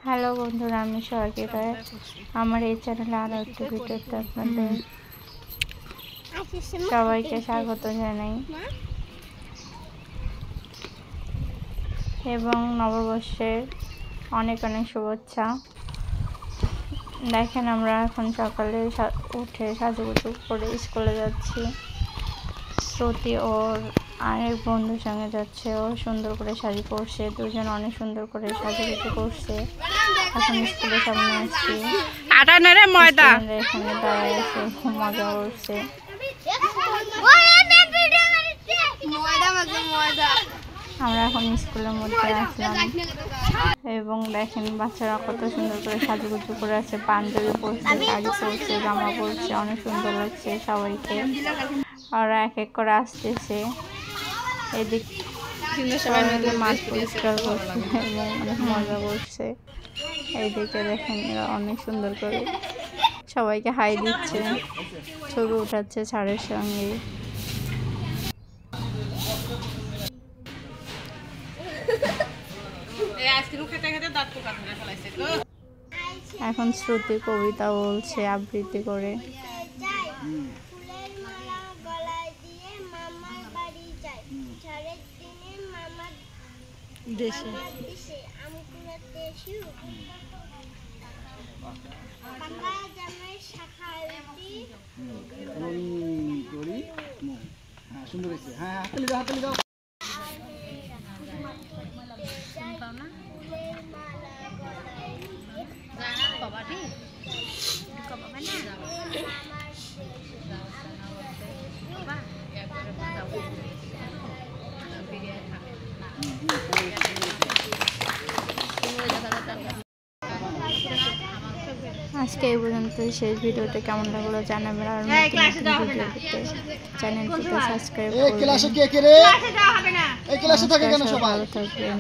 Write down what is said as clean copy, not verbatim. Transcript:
Hello বন্ধুরা, আমি স্বর্গিতা। আমার এই চ্যানেলে আরও একটি ভিডিওতে আপনাদের সবাইকে স্বাগত জানাই এবং নববর্ষের অনেক অনেক শুভেচ্ছা। দেখেন, আমরা এখন সকালে উঠে সাজুগুজু করে স্কুলে যাচ্ছি। শ্রুতি ওর আরেক বন্ধুর সঙ্গে যাচ্ছে। ও সুন্দর করে শাড়ি পরছে, দুজন অনেক সুন্দর করে সাজুগুজু করছে। এখন স্কুলের সামনে আসছি, এখানে দাঁড়ায় আছে, খুব মজা করছে। আমরা এখন স্কুলের মধ্যে আসলাম এবং দেখেন বাচ্চারা কত সুন্দর করে সাজুগুজু করে আছে। পাঞ্জাবি পরছে, শাড়ি পরছে, জামা পরছে, অনেক সুন্দর লাগছে সবাইকে। ওরা এক এক করে আসতেছে। এদিক মাছ পরিষ্কার করছে এবং অনেক মজা করছে। এইদিকে দেখেন এরা অনেক সুন্দর করে সবাইকে হাই দিচ্ছে, ছবি উঠাচ্ছে স্যারের সঙ্গে। এখন শ্রুতি কবিতা বলছে আবৃত্তি করে। সুন্দর হয়েছে। হ্যাঁ, হাততালি দাও, হাততালি দাও। আজকে এই পর্যন্ত শেষ। ভিডিওটা কেমন লাগলো জানাবেন। আর চ্যানেলটিতে সাবস্ক্রাইব করবেন। ভালো থাকবেন।